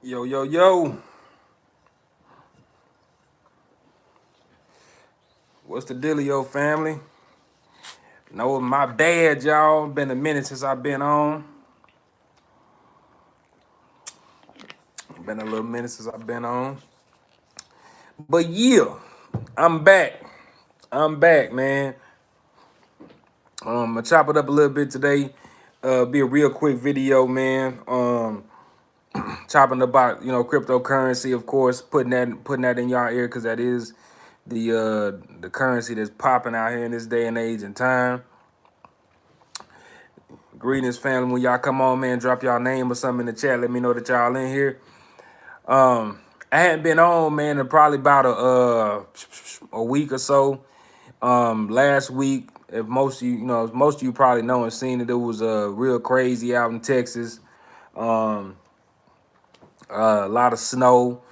Yo, yo, yo. What's the dealio, family? No, my bad, y'all. Been a minute since I've been on. Been a little minute since I've been on. But yeah, I'm back. I'm back, man. I'll chop it up a little bit today. Be a real quick video, man. Chopping about, cryptocurrency, of course, putting that in y'all ear, because that is the currency that's popping out here in this day and age and time. Greetings, family. When y'all come on, man, drop y'all name or something in the chat. Let me know that y'all in here. I hadn't been on, man, in probably about a week or so. Last week, if most of you probably know and seen it, it was real crazy out in Texas. A lot of snow,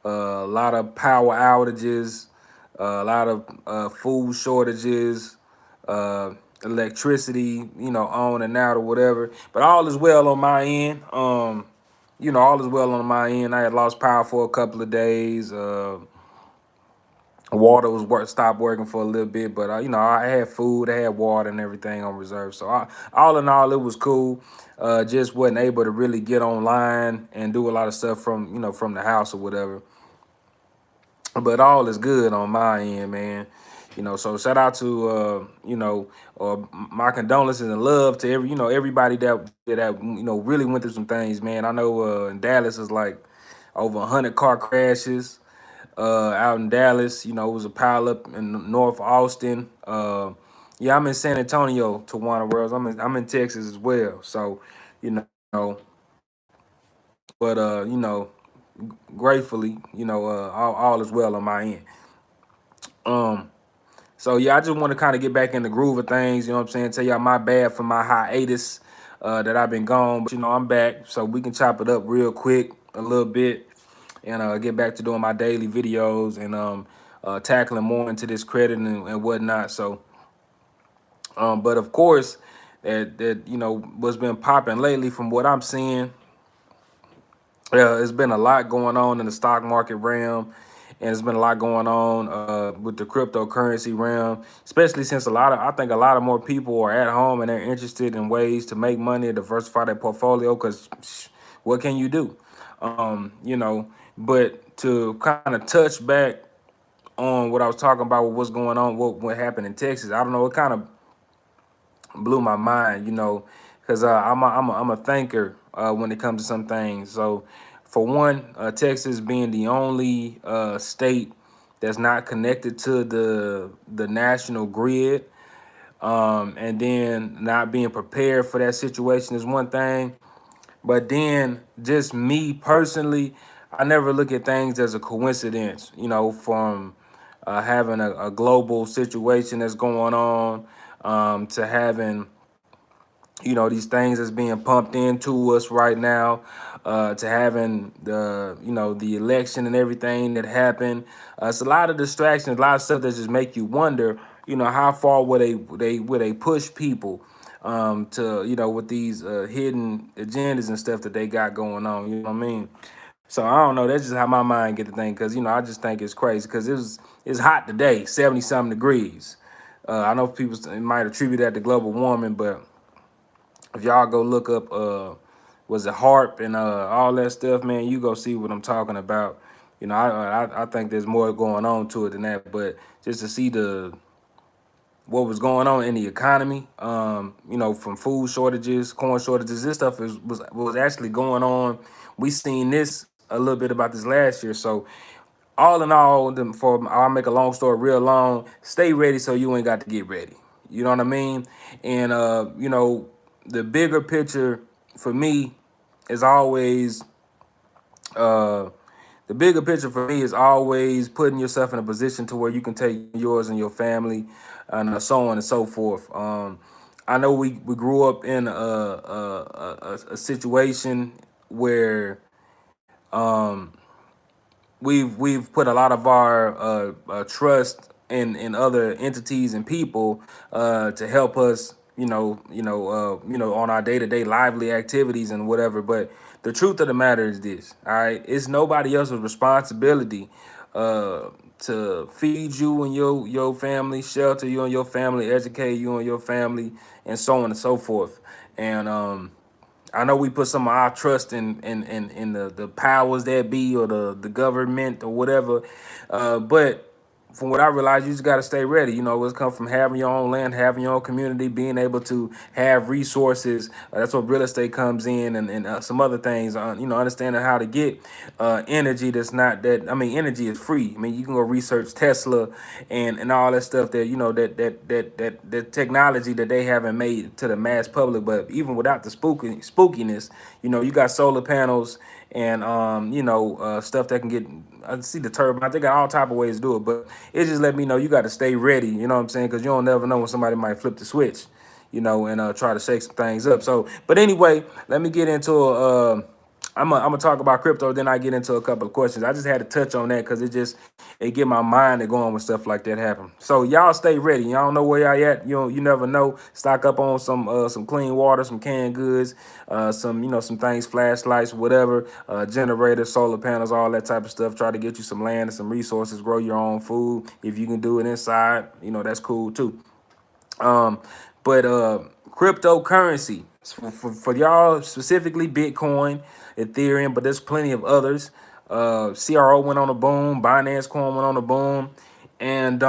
a lot of power outages, a lot of food shortages, electricity, on and out or whatever. But all is well on my end. All is well on my end. I had lost power for a couple of days. Water was stopped working for a little bit, but I had food, I had water and everything on reserve. So all in all, it was cool. Just wasn't able to really get online and do a lot of stuff from the house or whatever. But all is good on my end, man. So shout out to my condolences and love to everybody that really went through some things, man. I know in Dallas is like over 100 car crashes. Out in Dallas, it was a pile up in North Austin. Yeah, I'm in San Antonio, to Warner Worlds. I'm in Texas as well. So, you know, but gratefully, all is well on my end. So yeah, I just want to kind of get back in the groove of things. You know what I'm saying? Tell y'all my bad for my hiatus that I've been gone, but I'm back, so we can chop it up real quick a little bit and get back to doing my daily videos and tackling more into this credit and whatnot. So, but of course, that what's been popping lately, from what I'm seeing, it's been a lot going on in the stock market realm, and there's been a lot going on with the cryptocurrency realm, especially since I think a lot of more people are at home and they're interested in ways to make money, diversify their portfolio, because what can you do? But to kind of touch back on what I was talking about with what's going on, what happened in Texas, I don't know, it kind of blew my mind, because I'm a thinker when it comes to some things. So, for one, Texas being the only state that's not connected to the national grid, and then not being prepared for that situation is one thing. But then, just me personally, I never look at things as a coincidence, from having a global situation that's going on, to having these things that's being pumped into us right now, to having the election and everything that happened. It's a lot of distractions, a lot of stuff that just make you wonder, how far would they push people to with these hidden agendas and stuff that they got going on. You know what I mean? So I don't know. That's just how my mind get to think, because I just think it's crazy, because it's hot today, 70-something degrees. I know people might attribute that to global warming, but if y'all go look up was it HARP and all that stuff, man, you go see what I'm talking about. I think there's more going on to it than that, but just to see what was going on in the economy, from food shortages, corn shortages, this stuff was actually going on. We seen this a little bit about this last year. So all in all, I'll make a long story real long. Stay ready so you ain't got to get ready. You know what I mean? And the bigger picture for me is always putting yourself in a position to where you can take yours and your family, and so on and so forth. I know we grew up in a situation where we've put a lot of our trust in other entities and people to help us, on our day-to-day lively activities and whatever. But the truth of the matter is this, all right? It's nobody else's responsibility to feed you and your family, shelter you and your family, educate you and your family, and so on and so forth. And I know we put some of our trust in the powers that be, or the government, or whatever, but from what I realized, you just got to stay ready. You know, it's come from having your own land, having your own community, being able to have resources. That's what real estate comes in, and some other things. You know, understanding how to get energy that's not that. I mean, energy is free. I mean, you can go research Tesla and all that stuff that, you know, that technology that they haven't made to the mass public. But even without the spookiness, you know, you got solar panels and you know, stuff that can get. I see the turbine. They got all type of ways to do it, but it just let me know you got to stay ready. You know what I'm saying? Because you don't never know when somebody might flip the switch, you know, and try to shake some things up. So, but anyway, let me get into I'm gonna talk about crypto, then I get into a couple of questions. I just had to touch on that because it get my mind to going when stuff like that happen. So y'all stay ready. Y'all don't know where y'all at. You never know. Stock up on some clean water, some canned goods, some, you know, some things, flashlights, whatever, generators, solar panels, all that type of stuff. Try to get you some land and some resources. Grow your own food if you can do it inside. You know, that's cool too. But cryptocurrency for y'all, specifically Bitcoin, Ethereum, but there's plenty of others. CRO went on a boom, Binance Coin went on a boom, and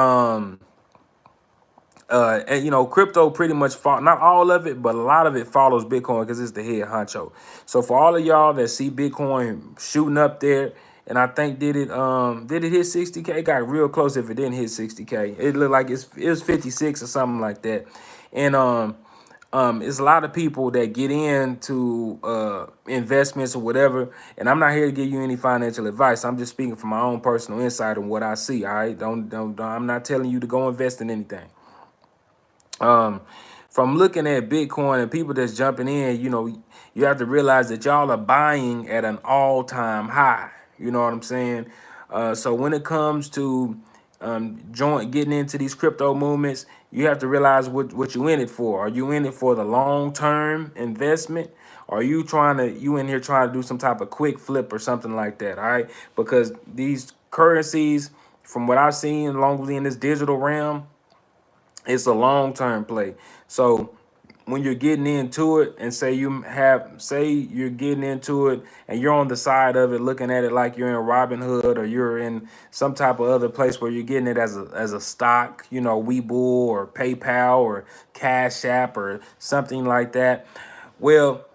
you know, crypto pretty much not all of it, but a lot of it follows Bitcoin because it's the head honcho. So for all of y'all that see Bitcoin shooting up there, and I think did it hit 60K? It got real close. If it didn't hit 60K, it looked like it was 56 or something like that. And it's a lot of people that get into investments or whatever, and I'm not here to give you any financial advice. I'm just speaking from my own personal insight on what I see. All right, don't I'm not telling you to go invest in anything. From looking at Bitcoin and people that's jumping in, you know, you have to realize that y'all are buying at an all-time high. You know what I'm saying? So when it comes to getting into these crypto movements, you have to realize what you in it for. Are you in it for the long-term investment? Are you in here trying to do some type of quick flip or something like that? All right, because these currencies, from what I've seen, as long as we in this digital realm, it's a long-term play. So when you're getting into it, and say you're getting into it and you're on the side of it looking at it like you're in Robinhood, or you're in some type of other place where you're getting it as a stock, you know, Webull or PayPal or Cash App or something like that. Well,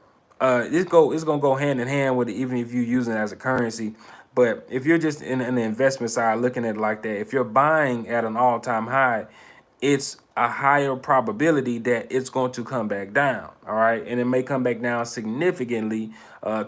it's gonna go hand in hand with it, even if you're using it as a currency. But if you're just in the investment side looking at it like that, if you're buying at an all-time high, it's a higher probability that it's going to come back down. All right, and it may come back down significantly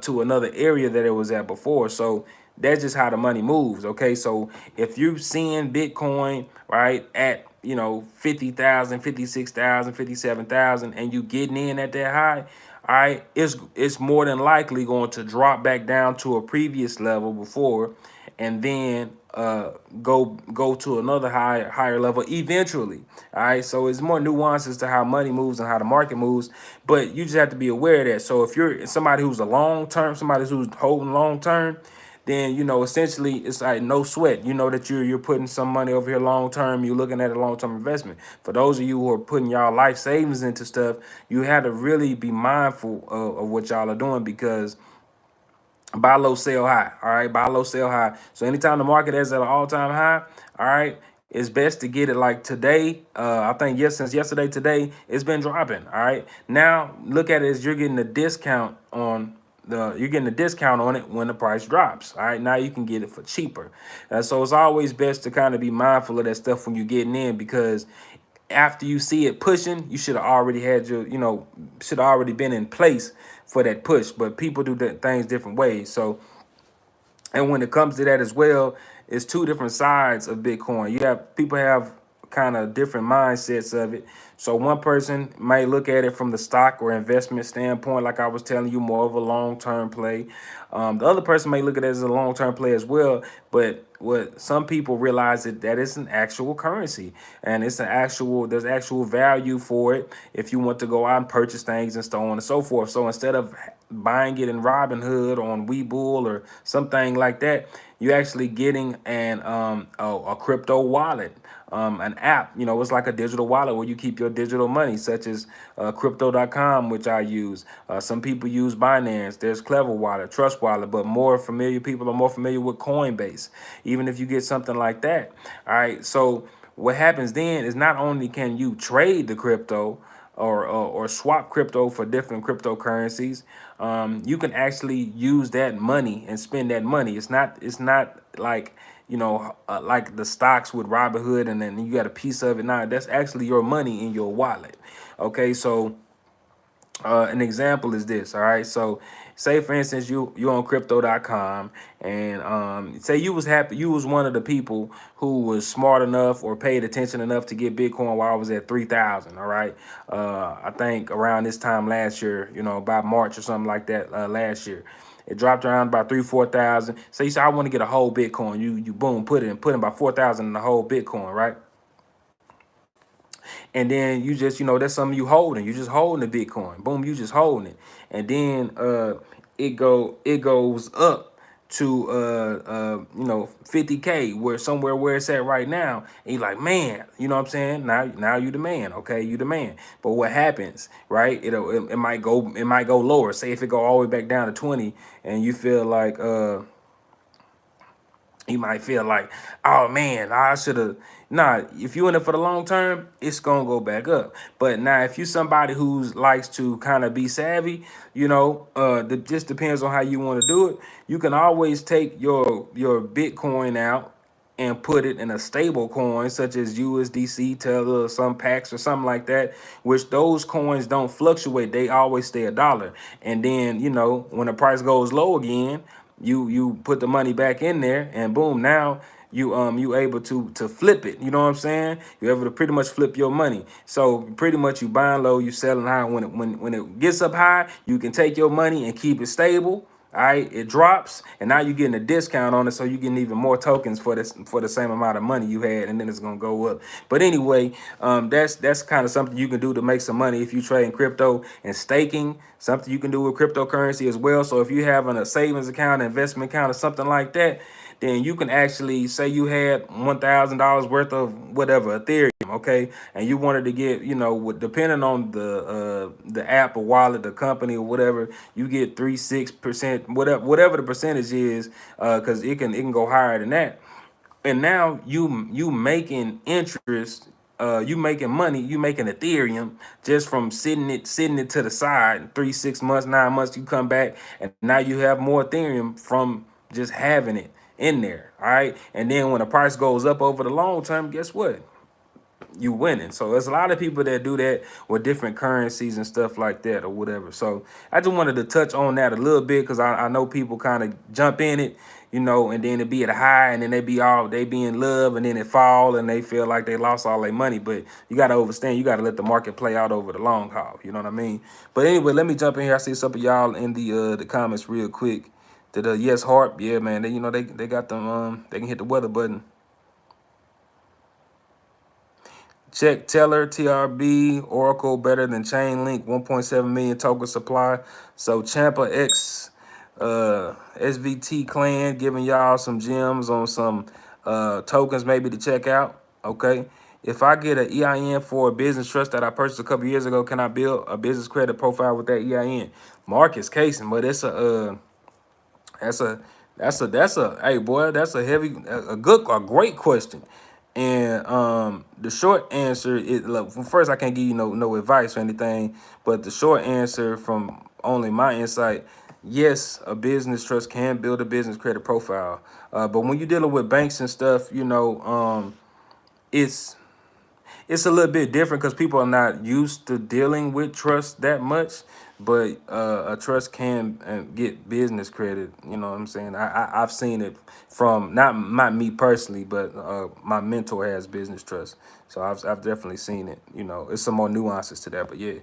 to another area that it was at before. So that's just how the money moves. Okay, so if you're seeing Bitcoin right at, you know, 50,000, 56,000, 57,000, and you getting in at that high, all right, it's more than likely going to drop back down to a previous level before, and then go to another higher level eventually. All right, so it's more nuances to how money moves and how the market moves, but you just have to be aware of that. So if you're somebody who's somebody who's holding long term, then, you know, essentially it's like no sweat. You know that you're putting some money over here long term. You're looking at a long term investment. For those of you who are putting y'all life savings into stuff, you have to really be mindful of what y'all are doing, because buy low, sell high. All right, buy low, sell high. So anytime the market is at an all-time high, all right, it's best to get it like today. I think since yesterday, today it's been dropping. All right, now look at it as you're getting a discount on it when the price drops. All right, now you can get it for cheaper. So it's always best to kind of be mindful of that stuff when you're getting in, because after you see it pushing, you should have already had should have already been in place for that push. But people do things different ways. So, and when it comes to that as well, it's two different sides of Bitcoin. People have kind of different mindsets of it. So one person might look at it from the stock or investment standpoint, like I was telling you, more of a long-term play. The other person may look at it as a long-term play as well. But what some people realize that it's an actual currency, and there's actual value for it if you want to go out and purchase things and so on and so forth. So instead of buying it in Robinhood on Webull or something like that, you're actually getting a crypto wallet, an app. You know, it's like a digital wallet where you keep your digital money, such as crypto.com, which I use. Some people use Binance. There's Clever Wallet, Trust Wallet, but more familiar people are more familiar with Coinbase. Even if you get something like that, all right. So what happens then is not only can you trade the crypto or swap crypto for different cryptocurrencies, you can actually use that money and spend that money. It's not like, you know, like the stocks with Robinhood and then you got a piece of it. Now that's actually your money in your wallet. Okay, so an example is this. All right, so say for instance you on crypto.com, and say you was happy, you was one of the people who was smart enough or paid attention enough to get Bitcoin while I was at 3,000. All right, I think around this time last year, you know, about March or something like that, last year it dropped around about 3-4,000. So you say I want to get a whole Bitcoin, you boom, put in about 4,000 in the whole Bitcoin, right? And then you just, you know, that's something you holding. You just holding the Bitcoin. Boom, you just holding it. And then it goes up to you know, 50K, where somewhere where it's at right now. And you're like, man, you know what I'm saying? Now you the man, okay? You the man. But what happens, right? It might go lower. Say if it go all the way back down to 20 and you feel like you might feel like, oh man, I should have. Nah, if you in it for the long term, it's gonna go back up. But now, if you somebody who likes to kind of be savvy, you know, it just depends on how you want to do it. You can always take your Bitcoin out and put it in a stable coin such as USDC, Tether, or some packs or something like that, which those coins don't fluctuate. They always stay a dollar. And then, you know, when the price goes low again, you put the money back in there and boom, now you able to flip it. You know what I'm saying? You're able to pretty much flip your money. So pretty much you buying low, you selling high. When it gets up high, you can take your money and keep it stable. All right, it drops, and now you're getting a discount on it, so you're getting even more tokens for this for the same amount of money you had, and then it's gonna go up. But anyway, that's kind of something you can do to make some money if you trade in crypto, and staking. Something you can do with cryptocurrency as well. So if you have a savings account, investment account, or something like that, then you can actually say you had $1,000 worth of whatever Ethereum, okay, and you wanted to get, you know, depending on the app or wallet, the company or whatever, you get 3-6%, whatever the percentage is, because it can go higher than that. And now you making interest, you making money, you making Ethereum just from sitting it to the side. 3-6 months, 9 months, you come back and now you have more Ethereum from just having it in there. All right, and then when the price goes up over the long term, guess what? You winning. So there's a lot of people that do that with different currencies and stuff like that or whatever. So I just wanted to touch on that a little bit because I know people kind of jump in it, you know, and then it be at a high and then they be in love and then it fall and they feel like they lost all their money. But you got to understand, you got to let the market play out over the long haul. You know what I mean? But anyway, let me jump in here. I see some of y'all in the comments real quick. To the yes harp, yeah, man. They, you know, they got them. They can hit the weather button. Check Teller, TRB, Oracle better than Chainlink, 1.7 million token supply. So Champa X, SVT Clan giving y'all some gems on some tokens maybe to check out. Okay. If I get an EIN for a business trust that I purchased a couple years ago, can I build a business credit profile with that EIN? Marcus Casing, but it's that's a hey boy, that's a heavy a great question. And the short answer is, look, first I can't give you no advice or anything, but the short answer from only my insight, yes, a business trust can build a business credit profile. But when you're dealing with banks and stuff, you know, it's a little bit different because people are not used to dealing with trust that much. But a trust can get business credit. You know what I'm saying? I've seen it from not me personally, but my mentor has business trust, so I've definitely seen it. You know, it's some more nuances to that, but yeah.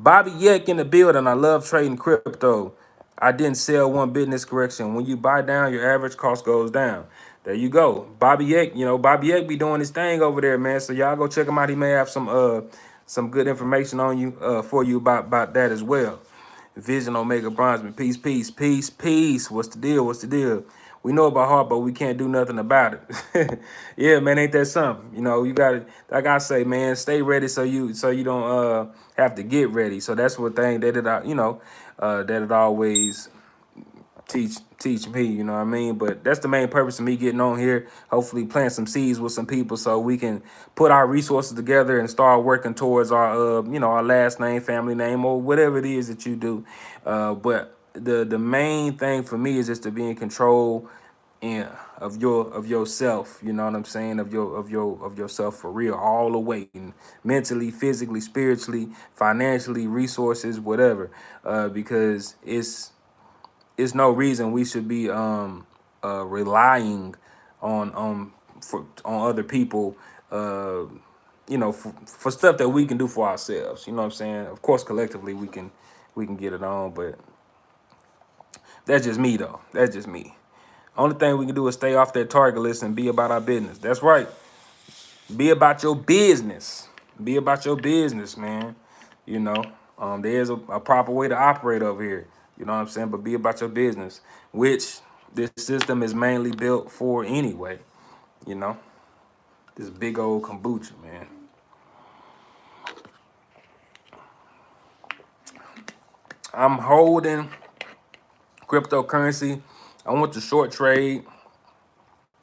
Bobby Yek in the building. I love trading crypto. I didn't sell one business correction. When you buy down, your average cost goes down. There you go. Bobby Yek, you know, Bobby Yek be doing his thing over there, man. So y'all go check him out. He may have some good information on you for you about that as well. Vision Omega Bronzeman. Peace, peace, peace, peace. What's the deal? What's the deal? We know about heart, but we can't do nothing about it. Yeah, man, ain't that something? You know, you gotta, like I say, man, stay ready so you don't have to get ready. So that's one thing that that it always teach me, you know what I mean? But that's the main purpose of me getting on here. Hopefully plant some seeds with some people so we can put our resources together and start working towards our our last name, family name, or whatever it is that you do. But the main thing for me is just to be in control of yourself, you know what I'm saying, of yourself for real, all the way, and mentally, physically, spiritually, financially, resources, whatever, because it's no reason we should be relying on other people, for stuff that we can do for ourselves. You know what I'm saying? Of course, collectively we can get it on, but that's just me though. That's just me. Only thing we can do is stay off that target list and be about our business. That's right. Be about your business. Be about your business, man. You know, there's a proper way to operate over here. You know what I'm saying? But be about your business, which this system is mainly built for anyway. You know, this big old kombucha, man. I'm holding cryptocurrency. I want to short trade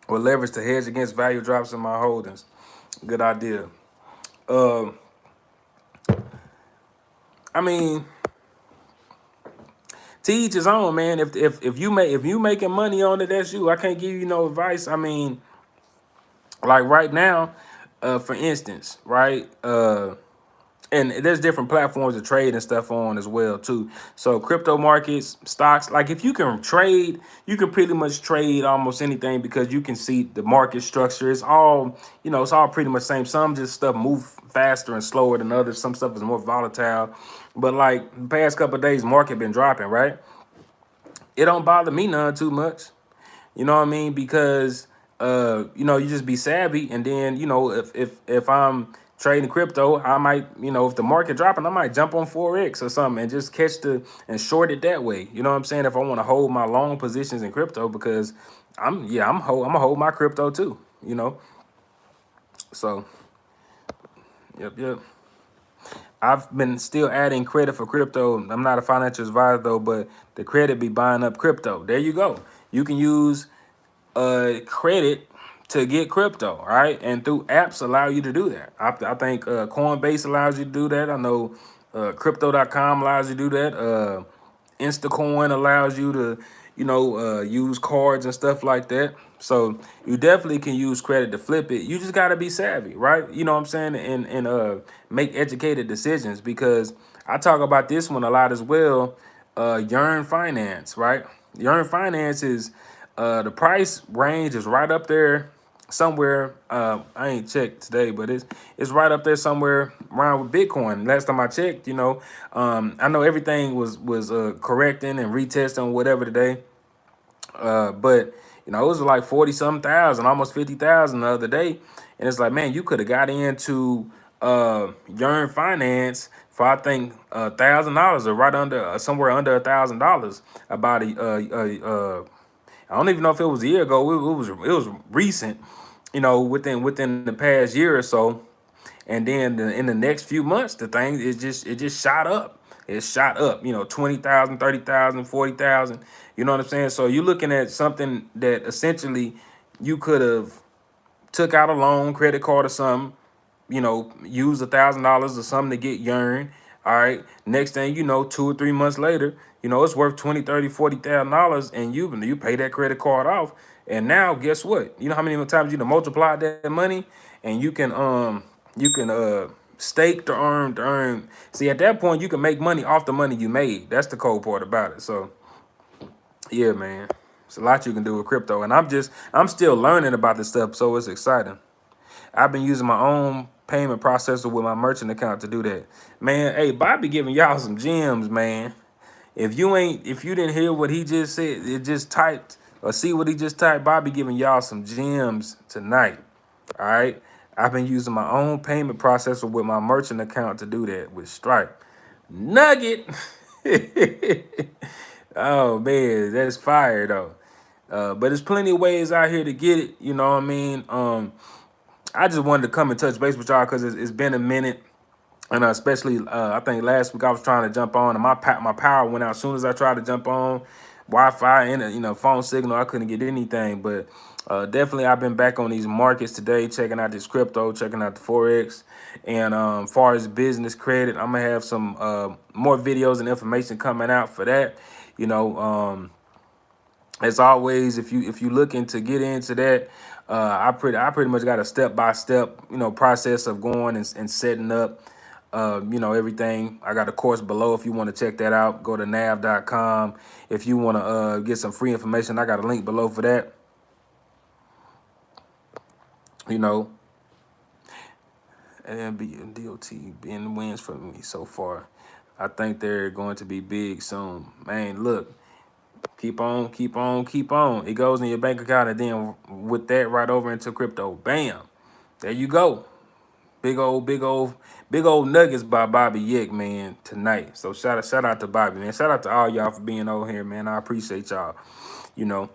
or leverage to hedge against value drops in my holdings. Good idea. I mean, to each his own, man. If you making money on it, that's you. I can't give you no advice. I mean, like right now, for instance, right? And there's different platforms to trade and stuff on as well too. So crypto markets, stocks, like if you can trade, you can pretty much trade almost anything because you can see the market structure. It's all, it's all pretty much same. Some just stuff move faster and slower than others. Some stuff is more volatile. But like the past couple of days, market been dropping, right? It don't bother me none too much. You know what I mean? Because you just be savvy, and then if I'm trading crypto, I might, if the market dropping, I might jump on forex or something and just catch and short it that way. You know what I'm saying? If I want to hold my long positions in crypto, because I'm gonna hold my crypto too. So yep. I've been still adding credit for crypto. I'm not a financial advisor though, but the credit be buying up crypto. There you go. You can use credit to get crypto, right? And through apps allow you to do that. I think COINBASE allows you to do that. I know crypto.com allows you to do that. Instacoin allows you to, use cards and stuff like that. So you definitely can use credit to flip it. You just got to be savvy, right? You know what I'm saying? And make educated decisions, because I talk about this one a lot as well. Yearn Finance, right? Yearn Finance is the price range is right up there somewhere. I ain't checked today, but it's right up there somewhere around with Bitcoin. Last time I checked, I know everything was correcting and retesting whatever today. But it was like 40 some thousand, almost 50,000 the other day. And it's like, man, you could have got into Yearn Finance for I think $1,000 or right under somewhere under $1,000 about I don't even know if it was a year ago. It was recent, within the past year or so. And then in the next few months, the thing it just shot up. It shot up, 20,000, 30,000, 40,000. You know what I'm saying? So you're looking at something that essentially you could have took out a loan, credit card or something, use $1,000 or something to get Yearn. All right. Next thing you know, 2 or 3 months later, it's worth 20, 30, $40,000, and you pay that credit card off. And now guess what? You know how many times you to multiply that money, and you can stake to earn. See, at that point you can make money off the money you made. That's the cool part about it. So yeah, man. It's a lot you can do with crypto. And I'm still learning about this stuff, so it's exciting. I've been using my own payment processor with my merchant account to do that. Man, hey, Bobby giving y'all some gems, man. If you didn't hear what he just said, it just typed, or see what he just typed, Bobby giving y'all some gems tonight. All right. I've been using my own payment processor with my merchant account to do that with Stripe. Nugget. Oh man, that's fire though. But there's plenty of ways out here to get it. You know what I mean? I just wanted to come and touch base with y'all because it's been a minute. And especially, I think last week I was trying to jump on, and my power went out as soon as I tried to jump on. Wi-Fi and phone signal, I couldn't get anything. But definitely, I've been back on these markets today, checking out this crypto, checking out the forex, and far as business credit, I'm gonna have some more videos and information coming out for that. You know, as always, if you looking to get into that, I pretty much got a step-by-step process of going and setting up everything. I got a course below if you want to check that out. Go to nav.com. If you want to get some free information, I got a link below for that. You know, and DOT being wins for me so far. I think they're going to be big soon. Man, look. Keep on, keep on, keep on. It goes in your bank account, and then with that, right over into crypto. Bam. There you go. Big old nuggets by Bobby Yick, man, tonight. So shout out to Bobby, man. Shout out to all y'all for being over here, man. I appreciate y'all, you know.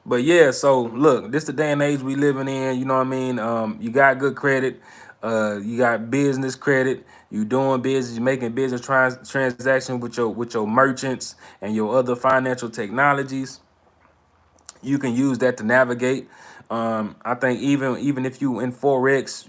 But yeah, so look, this the day and age we living in, you know what I mean? You got good credit, you got business credit, you doing business, you making business transactions with your merchants and your other financial technologies. You can use that to navigate. I think even if you in forex,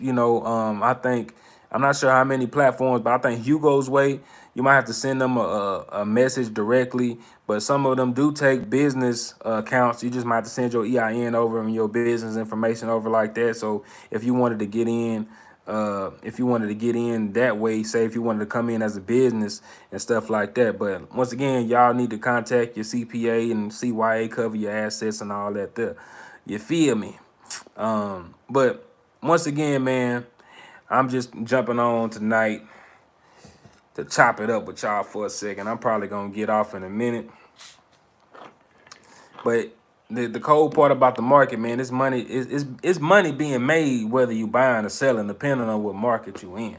I think I'm not sure how many platforms, but I think Hugo's way, you might have to send them a message directly. But some of them do take business accounts. You just might have to send your EIN over and your business information over like that. So if you wanted to get in, that way, say if you wanted to come in as a business and stuff like that. But once again, y'all need to contact your CPA and CYA, cover your assets and all that there. You feel me? But once again, man, I'm just jumping on tonight to chop it up with y'all for a second. I'm probably gonna get off in a minute. But the cold part about the market, man, this money is money being made whether you buying or selling, depending on what market you in.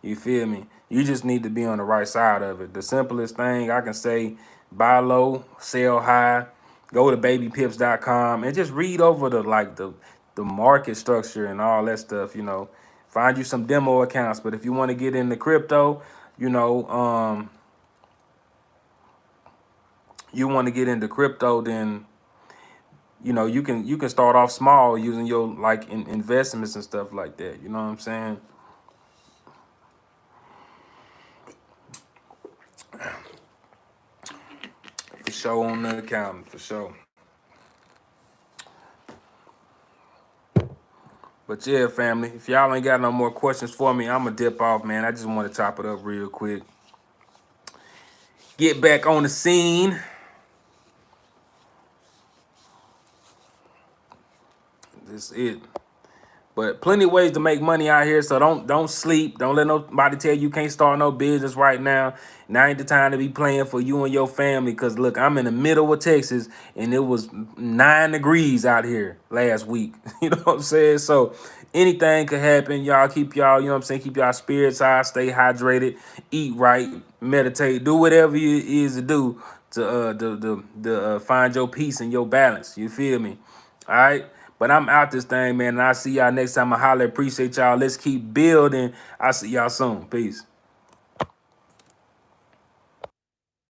You feel me? You just need to be on the right side of it. The simplest thing I can say, buy low, sell high, go to babypips.com and just read over the market structure and all that stuff, Find you some demo accounts. But if you want to get into crypto, then you can start off small using your investments and stuff like that. You know what I'm saying? For sure on the account, for sure. But yeah, family, if y'all ain't got no more questions for me, I'm gonna dip off, man. I just want to chop it up real quick. Get back on the scene. This is it. But plenty of ways to make money out here, so don't sleep. Don't let nobody tell you can't start no business right now. Now ain't the time to be playing for you and your family. Cause look, I'm in the middle of Texas, and it was 9 degrees out here last week. You know what I'm saying? So anything could happen. Y'all keep keep y'all spirits high, stay hydrated, eat right, meditate, do whatever it is to do to find your peace and your balance. You feel me? All right. But I'm out this thing, man. And I'll see y'all next time. I holler. Appreciate y'all. Let's keep building. I'll see y'all soon. Peace.